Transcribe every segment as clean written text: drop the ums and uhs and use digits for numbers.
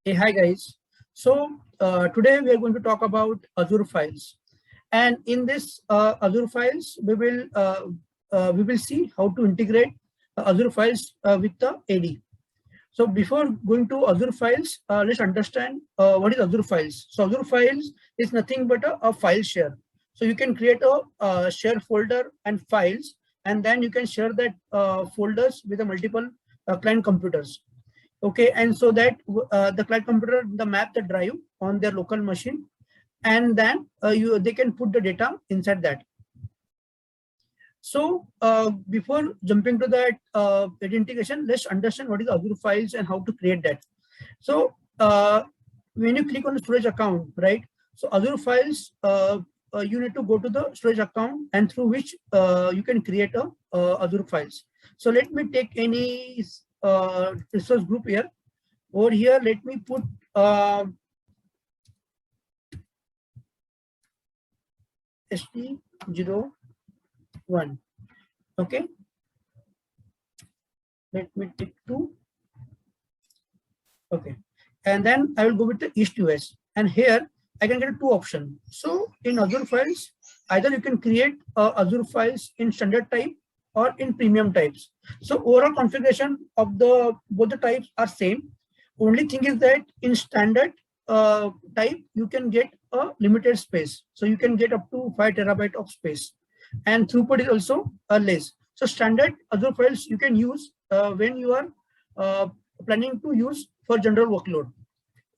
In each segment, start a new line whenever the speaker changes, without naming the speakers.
Hey, hi guys. Today we are going to talk about Azure files, and in this Azure files, we will see how to integrate Azure files with the AD. So before going to Azure files, let's understand what is Azure files. So Azure files is nothing but a file share. So you can create a share folder and files, and then you can share that folders with the multiple client computers. Okay, and so that the client computer the map the drive on their local machine, and then they can put the data inside that. So before jumping to that integration, let's understand what is Azure files and how to create that. So when you click on the storage account, right? So Azure files, you need to go to the storage account, and through which you can create a Azure files. So let me take any resource group here. Over here, let me put ST01. Okay, let me take 2. Okay, and then I will go with the East US, and here I can get 2 options. So in Azure files, either you can create Azure files in standard type or in premium types. So overall configuration of the both the types are same. Only thing is that in standard type you can get a limited space, so you can get up to 5 terabyte of space, and throughput is also less. So standard Azure files you can use when you are planning to use for general workload.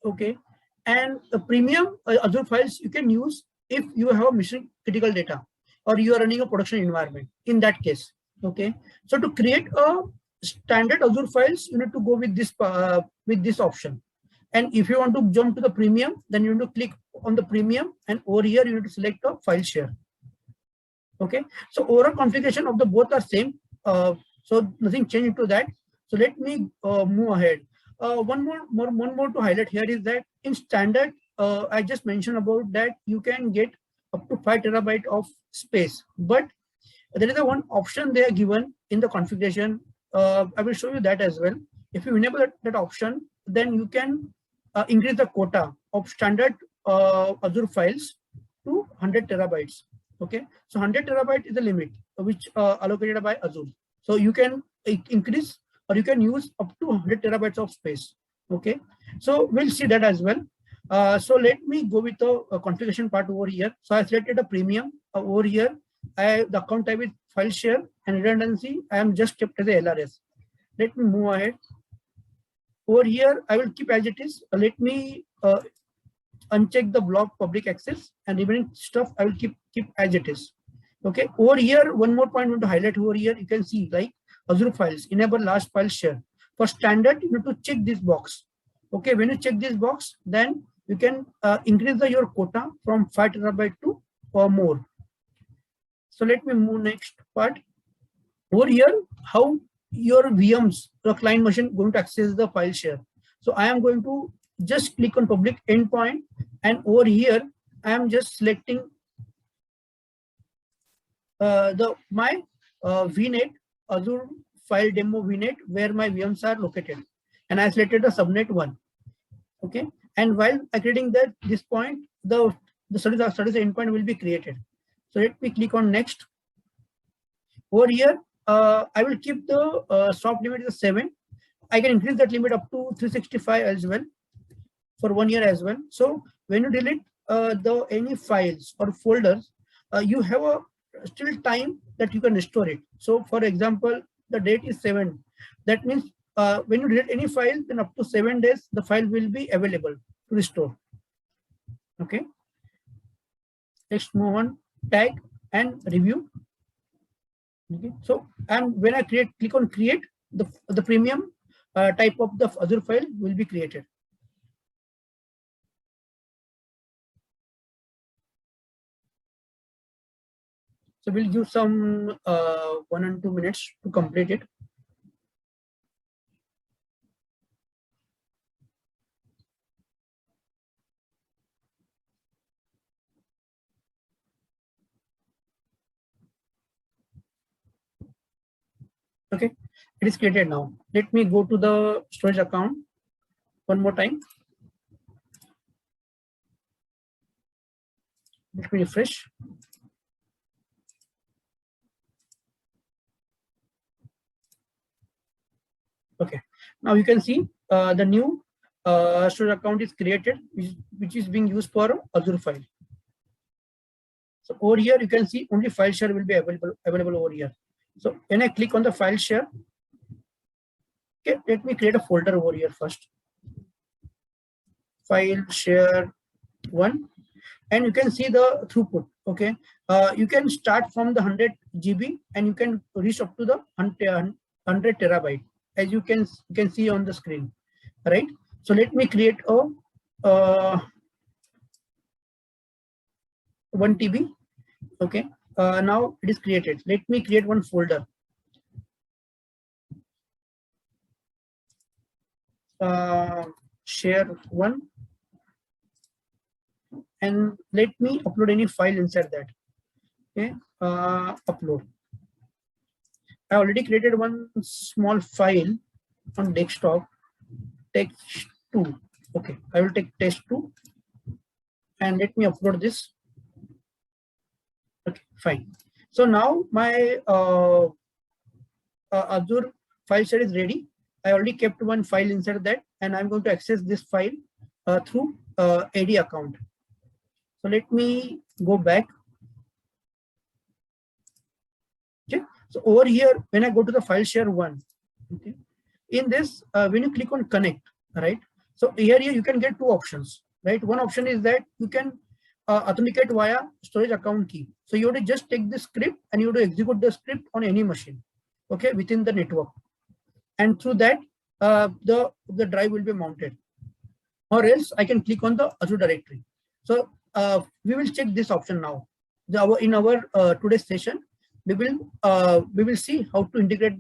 Okay, and the premium Azure files you can use if you have mission critical data or you are running a production environment. In that case, okay. So to create a standard Azure files, you need to go with this option. And if you want to jump to the premium, then you need to click on the premium, and over here you need to select a file share. Okay, so overall configuration of the both are same. So nothing changed into that. So let me move ahead. One more to highlight here is that in standard, I just mentioned about that you can get up to 5 terabyte of space, but there is a one option they are given in the configuration. I will show you that as well. If you enable that option, then you can increase the quota of standard Azure files to 100 terabytes. Okay, so 100 terabyte is the limit which allocated by Azure. So you can increase or you can use up to 100 terabytes of space. Okay, so we'll see that as well. So let me go with the configuration part over here. So I selected a premium over here. The account type is file share, and redundancy I am just kept as a LRS. Let me move ahead. Over here I will keep as it is. Let me uncheck the block public access, and remaining stuff I will keep as it is. Okay, over here one more point I want to highlight. Over here you can see like Azure files enable large file share. For standard you need to check this box. Okay, when you check this box, then you can increase your quota from 5 terabyte to or more. So let me move next part. Over here, how your VMs, the client machine, going to access the file share. So I am going to just click on public endpoint, and over here I am just selecting my VNet Azure file demo VNet where my VMs are located, and I selected the subnet 1. Okay, and while I creating that this point, the studies endpoint will be created. So let me click on next. Over here, I will keep the soft limit is 7. I can increase that limit up to 365 as well for 1 year as well. So when you delete any files or folders, you have a still time that you can restore it. So for example, the date is 7. That means when you delete any file, then up to 7 days the file will be available to restore. Okay. Let's move on. Tag and review. Okay, so and when I click on create, the premium type of the Azure file will be created. So we'll give some 1 and 2 minutes to complete it. Okay, it is created now. Let me go to the storage account one more time. Let me refresh. Okay, now you can see the new storage account is created, which is being used for Azure file. So over here you can see only file share will be available over here. So when I click on the file share, okay, let me create a folder over here first. File share 1, and you can see the throughput. Okay, you can start from the 100 GB and you can reach up to the 100 terabyte, as you can see on the screen, right? So let me create a 1 TB. Okay, now it is created. Let me create one folder. Share 1, and let me upload any file inside that. Okay, upload. I already created one small file on desktop, text2. Okay, I will take test2 and let me upload this. Okay, fine. So now my Azure file share is ready. I already kept one file inside that, and I'm going to access this file through AD account. So let me go back. Okay. So over here, when I go to the file share 1, okay, in this, when you click on connect, right? So here you can get two options, right? One option is that you can authenticate via storage account key. So you have to just take the script and you have to execute the script on any machine, okay, within the network, and through that the drive will be mounted. Or else I can click on the Azure directory. So we will check this option now. In our today's session, we will see how to integrate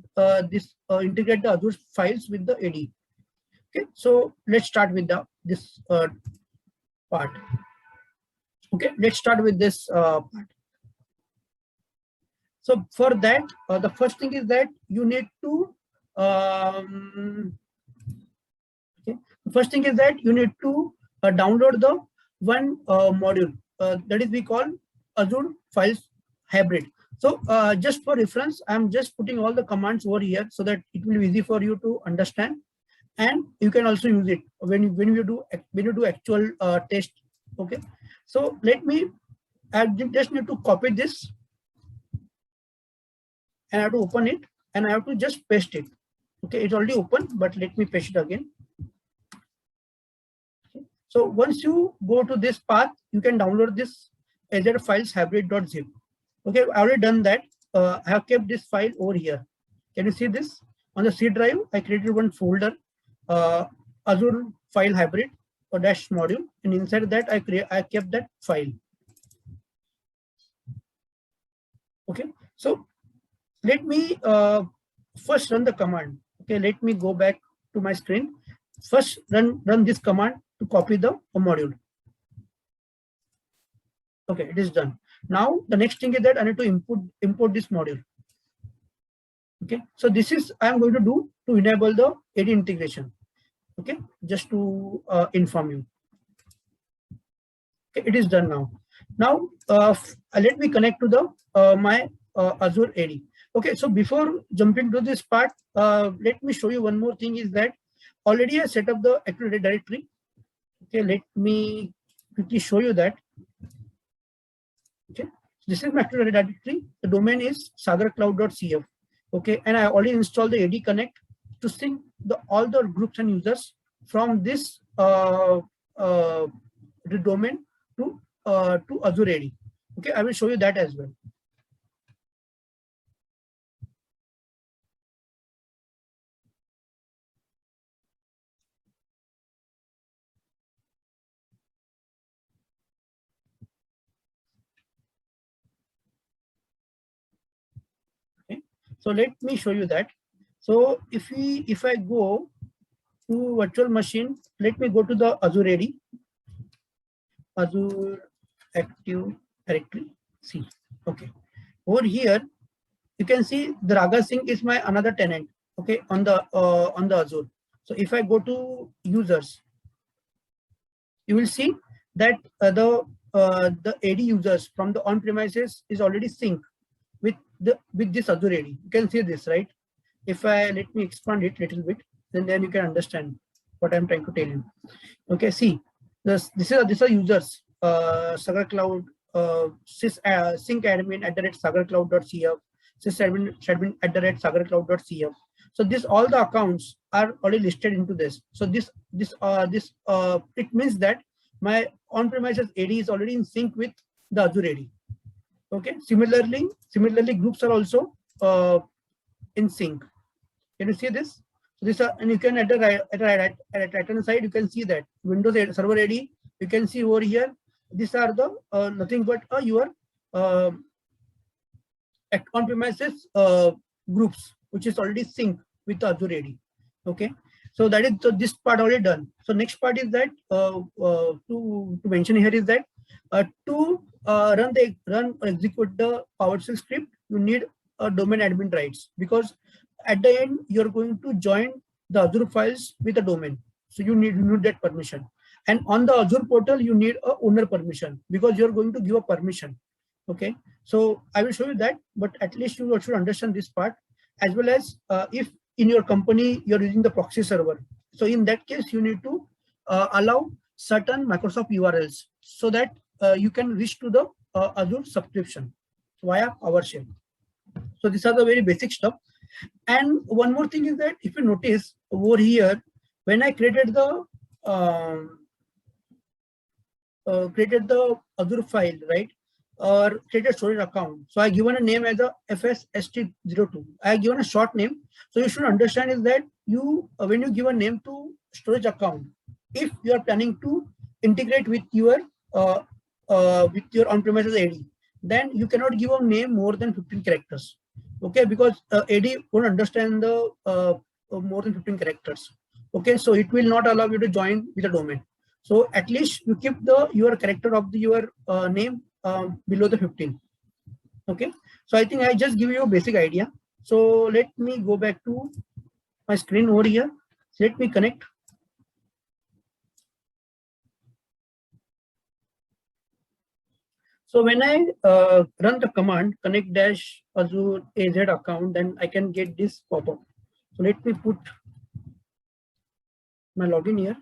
integrate the Azure files with the AD. Okay, so let's start with this part. Okay, let's start with this part. So for that, the first thing is that you need to download the one module that is we call Azure Files Hybrid. So just for reference, I'm just putting all the commands over here so that it will be easy for you to understand, and you can also use it when you do actual test. Okay, so I just need to copy this, and I have to open it, and I have to just paste it. Okay, it's already open, but let me paste it again. Okay. So once you go to this path, you can download this Azure Files Hybrid.zip. Okay, I already done that. I have kept this file over here. Can you see this? On the C drive, I created one folder, Azure File Hybrid or dash module, and inside that I kept that file. Okay, so let me first run the command. Okay, let me go back to my screen. First run this command to copy the module. Okay, it is done. Now the next thing is that I need to import this module. Okay, so this is I am going to do to enable the AD integration. Okay, just to inform you. Okay, it is done now. Now let me connect to the my Azure AD. Okay, so before jumping to this part, let me show you one more thing is that already I set up the Active Directory. Okay, let me quickly show you that. Okay, this is my Active Directory. The domain is sagarcloud.cf. Okay, and I already installed the AD Connect to sync all the groups and users from this the domain to Azure AD. Okay, I will show you that as well. Okay, so let me show you that. So if I go to virtual machine, let me go to the Azure AD, Azure Active Directory C. Okay, over here you can see the Raga Singh is my another tenant. Okay, on the Azure. So if I go to users, you will see that the AD users from the on-premises is already synced with this Azure AD. You can see this, right? If I let me expand it a little bit, then you can understand what I'm trying to tell you. Okay, see, these are users, Sagar Cloud, sync admin @sagarcloud.cf, sysadmin @sagarcloud.cf. So this all the accounts are already listed into this. So this it means that my on-premises AD is already in sync with the Azure AD. Okay. Similarly, groups are also in sync. Can you see this? So this are, and you can at the right hand side you can see that Windows Server AD. You can see over here. These are the nothing but your on-premises groups, which is already synced with Azure AD. Okay, so that is, so this part already done. So next part is that to mention here is that to run or execute the PowerShell script, you need a domain admin rights, because at the end you're going to join the Azure files with a domain, so you need that permission. And on the Azure portal you need a owner permission, because you're going to give a permission. Okay, so I will show you that, but at least you should understand this part, as well as if in your company you're using the proxy server. So in that case, you need to allow certain Microsoft URLs so that you can reach to the Azure subscription via PowerShell. So these are the very basic stuff. And one more thing is that if you notice over here, when I created the Azure file, right, or create a storage account. So I given a name as a FSST02. I have given a short name. So you should understand is that you when you give a name to storage account, if you are planning to integrate with your on-premises AD, then you cannot give a name more than 15 characters. Okay, because AD won't understand the more than 15 characters. Okay, so it will not allow you to join with a domain. So at least you keep your character of your name below the 15. Okay, so I think I just give you a basic idea. So let me go back to my screen over here. Let me connect. So when I run the command connect dash Azure AZ account, then I can get this pop-up. So let me put my login here.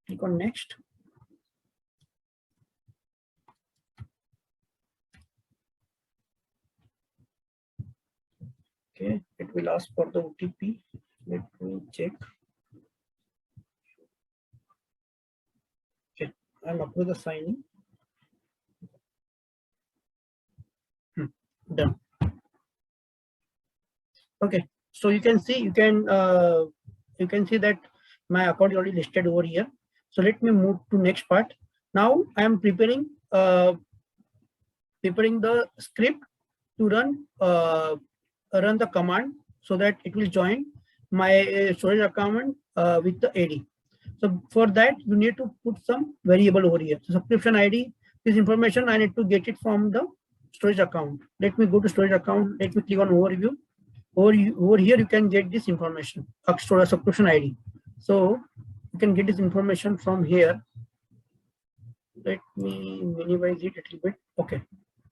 Click on next. Okay, it will ask for the OTP. Let me check. Okay, I'm up with the sign in. Done. Okay, so you can see that my account is already listed over here. So let me move to next part. Now I am preparing the script to run the command so that it will join my storage account with the AD. So for that you need to put some variable over here. So subscription ID, this information I need to get it from the storage account. Let me go to storage account. Let me click on overview. Over here you can get this information, subscription ID. So you can get this information from here. Let me minimize it a little bit. Okay,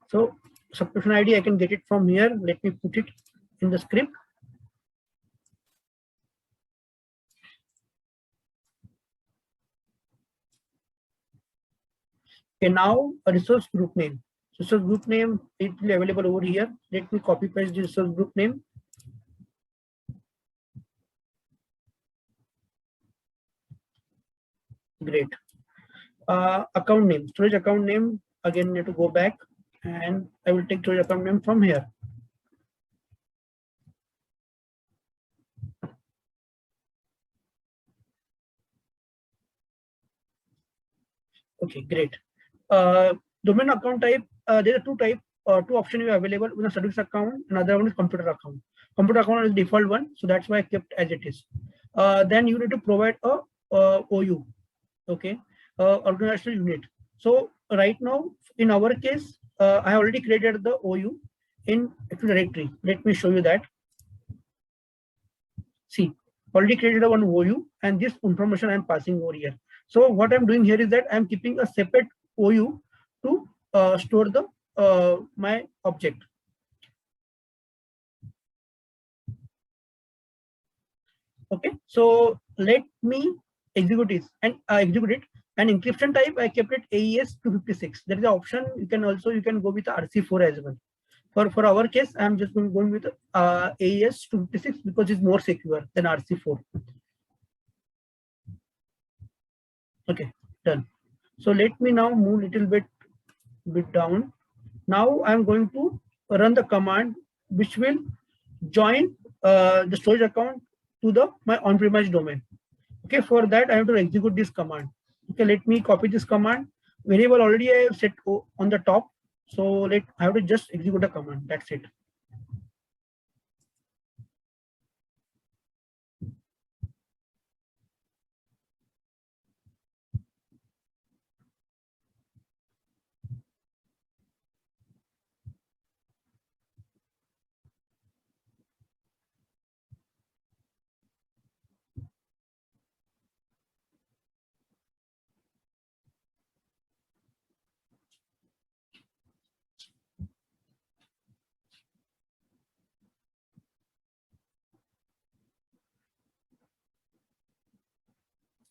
so subscription ID I can get it from here. Let me put it in the script. Okay, now a resource group name. Resource group name, it will be available over here. Let me copy paste the resource group name. Great. Account name, storage account name. Again, need to go back, and I will take storage account name from here. Okay, great. Domain account type. There are two options available. One is service account, another one is computer account. Computer account is default one, so that's why I kept as it is. Then you need to provide a OU. Okay, organizational unit. So right now, in our case, I have already created the OU in Active Directory. Let me show you that. See, already created a one OU, and this information I'm passing over here. So what I'm doing here is that I'm keeping a separate OU to store the my object. Okay, so let me execute this and execute it. And encryption type I kept it AES 256. That is the option. You can go with RC4 as well. For our case, I'm just going with AES 256 because it's more secure than RC4. Okay, done. So let me now move a little bit down. Now I'm going to run the command which will join the storage account to the my on-premise domain. Okay, for that I have to execute this command. Okay, let me copy this command. Variable already I have set on the top. So I have to just execute the command. That's it.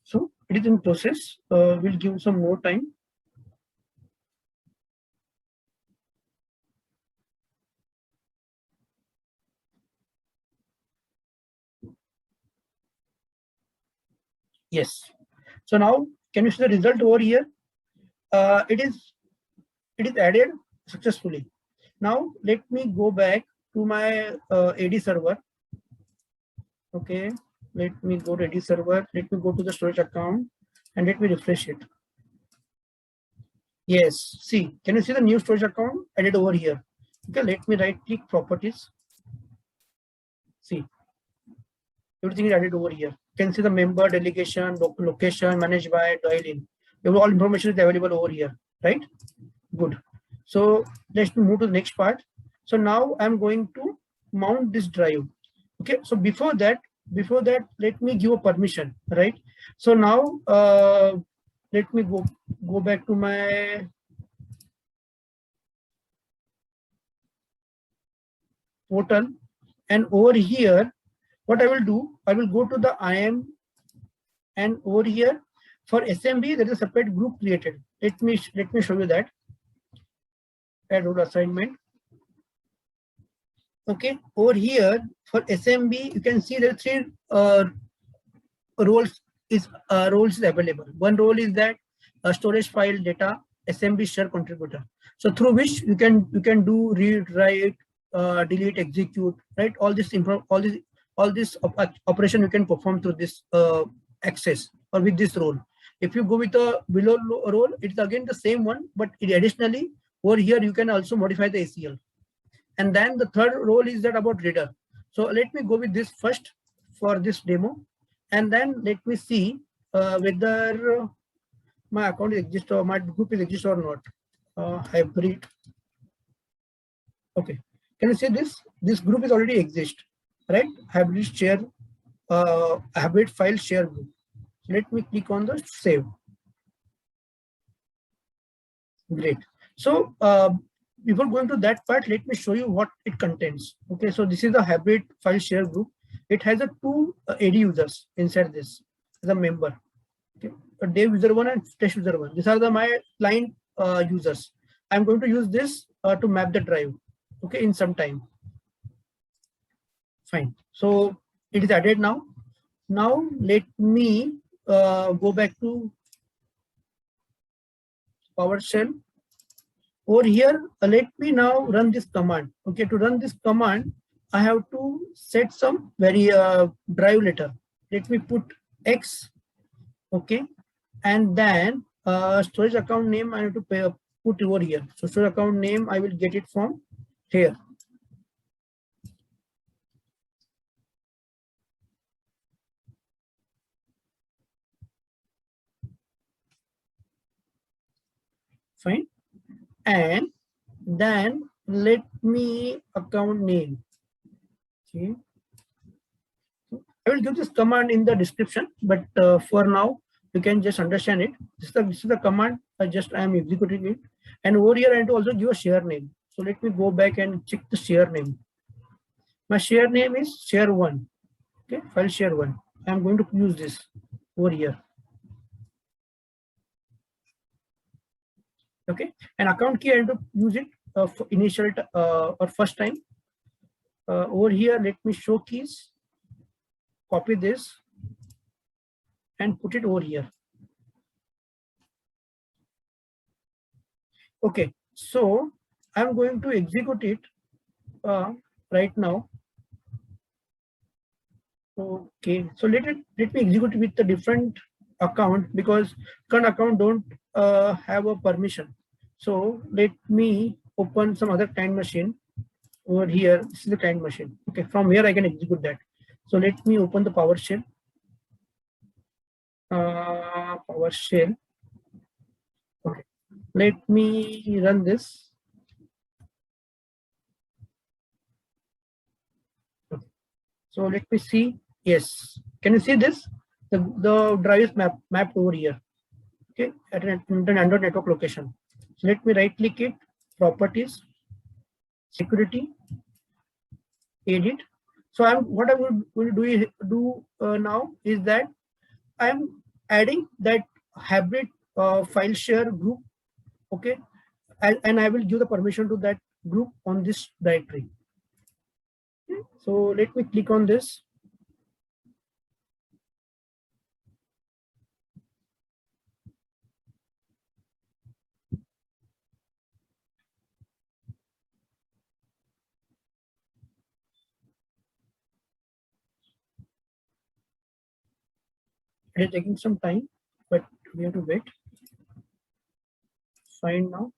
So it is in process. We'll give some more time. Yes. So now can you see the result over here? It is added successfully. Now let me go back to my AD server. Okay, let me go to AD server. Let me go to the storage account and let me refresh it. Yes, see, can you see the new storage account added over here? Okay, let me right click properties. See, everything is added over here. You can see the member, delegation, location, managed by, dial in. All information is available over here, right? Good. So let's move to the next part. So now I'm going to mount this drive. Okay, so before that, let me give a permission, right? So now let me go back to my portal, and over here, what I will do, I will go to the IAM, and over here for SMB there is a separate group created. Let me show you that. Add role assignment. Okay, over here for SMB you can see there are three roles is available. One role is that storage file data SMB share contributor. So through which you can do read, write, delete, execute, right? All this operation you can perform through this access or with this role. If you go with a below role, it's again the same one, but additionally over here you can also modify the ACL. And then the third role is that about reader. So let me go with this first for this demo, and then let me see whether my account is exist or my group is exist or not. Hybrid. Okay, can you see this? This group is already exist, right? Hybrid share, hybrid file share group. Let me click on the save. Great. So before going to that part, let me show you what it contains. Okay, so this is the hybrid file share group. It has a two AD users inside this as a member. Okay, a dev user one and test user one. These are my client users. I'm going to use this to map the drive. Okay, in some time. Fine. So it is added now. Now let me go back to PowerShell. Over here, let me now run this command. Okay, to run this command, I have to set some drive letter. Let me put X. Okay, and then storage account name I have to put over here. So storage account name I will get it from here. Fine. And then let me account name. Okay. I will give this command in the description, but for now you can just understand it. This is the command. I am executing it, and over here I have to also give a share name. So let me go back and check the share name. My share name is share1. Okay, file share1. I am going to use this over here. Okay, and account key I have to use it for initial or first time. Over here, let me show keys. Copy this and put it over here. Okay, so I'm going to execute it right now. Okay, so let me execute it with a different account, because current account don't have a permission. So let me open some other client machine over here. This is the client machine. Okay, from here I can execute that. So let me open the PowerShell. PowerShell. Okay, let me run this. Okay. So let me see. Yes, can you see this? The drive is mapped over here. Okay, at an Android network location. So let me right click it, properties, security, edit. So what I will do now is that I'm adding that hybrid file share group. Okay, and I will give the permission to that group on this directory. Okay. So let me click on this. It is taking some time, but we have to wait. Fine now.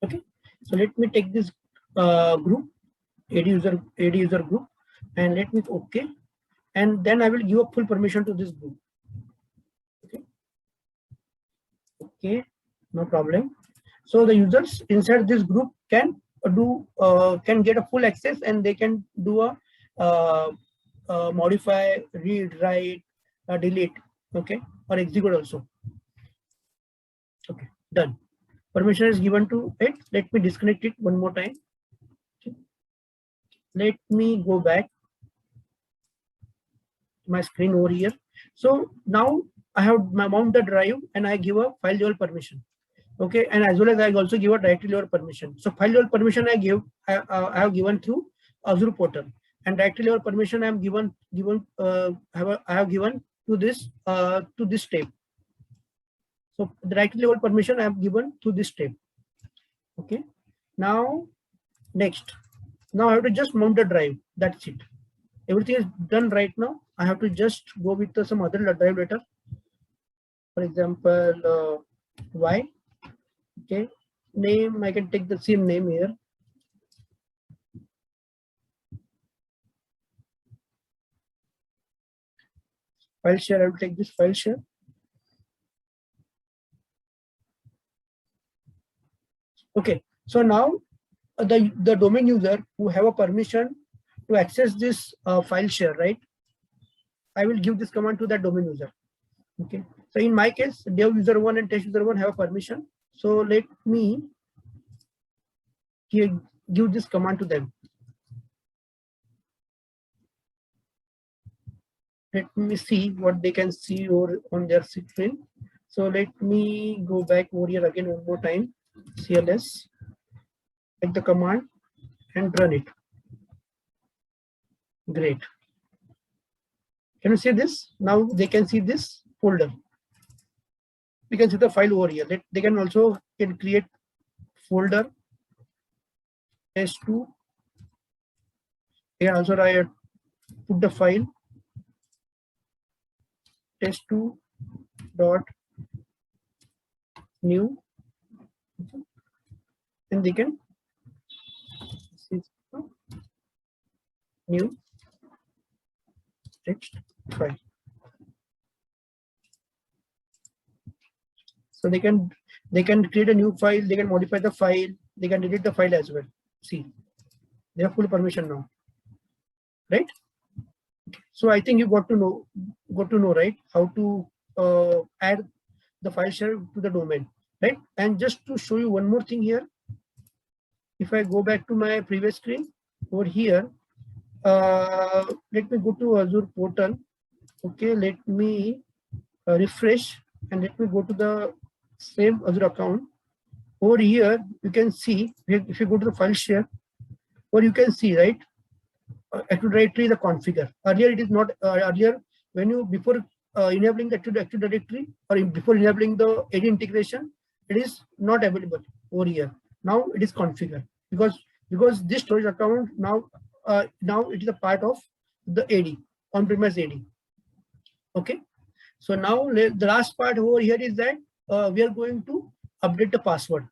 Okay, so let me take this group, AD user group, and let me okay, and then I will give a full permission to this group. Okay, okay, no problem. So the users inside this group can can get a full access, and they can do a modify, read, write, delete, okay, or execute also. Okay, done. Permission is given to it. Let me disconnect it one more time. Okay. Let me go back to my screen over here. So now I have mount the drive and I give a file level permission. Okay, and as well as I also give a directory level permission. So file level permission I have given through Azure portal, and directory level permission I am I have given to this tab. So the directory level permission I have given to this tab. Okay, now next, now I have to just mount the drive. That's it. Everything is done right now. I have to just go with some other drive later. For example, Y. Okay, name, I can take the same name here. File share, I will take this file share. Okay, so now the domain user who have a permission to access this file share, right? I will give this command to that domain user. Okay, so in my case, dev user 1 and test user 1 have a permission. So let me give this command to them. Let me see what they can see over on their screen. So let me go back over here again one more time. CLS, take the command and run it. Great. Can you see this? Now they can see this folder. We can see the file over here. They can also create folder test2. They can also put the file test2 dot new, and they can new text file. So they can create a new file, they can modify the file, they can delete the file as well. See, they have full permission now, right? So I think you got to know, right, how to add the file share to the domain, right? And just to show you one more thing here, if I go back to my previous screen over here, let me go to Azure portal. Okay, let me refresh and let me go to the same Azure account. Over here, you can see if you go to the file share, or you can see, right, Active Directory the configure. Earlier it is not. Earlier when you before enabling the Active Directory or before enabling the AD integration, it is not available over here. Now it is configured because this storage account now now it is a part of the AD on-premise AD. Okay, so now the last part over here is that we are going to update the password.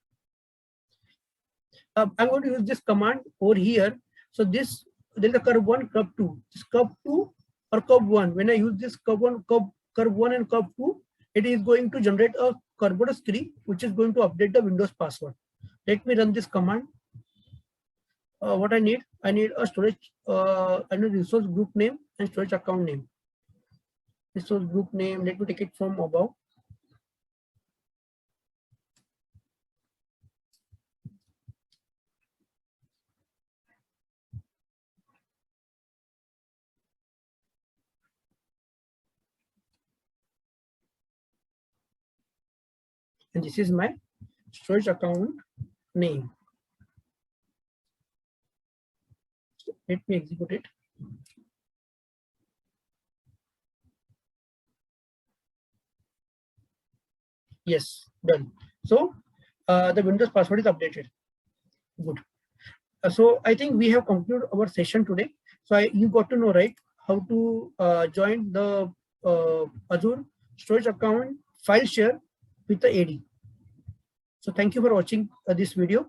I'm going to use this command over here. So this, there is a curve 1, curve 2. This curve 2 or curve 1. When I use this curve 1 and curve 2, it is going to generate a Kerberos query which is going to update the Windows password. Let me run this command. What I need a storage, I need resource group name and storage account name. Resource group name, let me take it from above. And this is my storage account name. So let me execute it. Yes, done. So the Windows password is updated. Good. So I think we have concluded our session today. So you got to know, right, how to join the Azure storage account file share with the AD. So thank you for watching this video.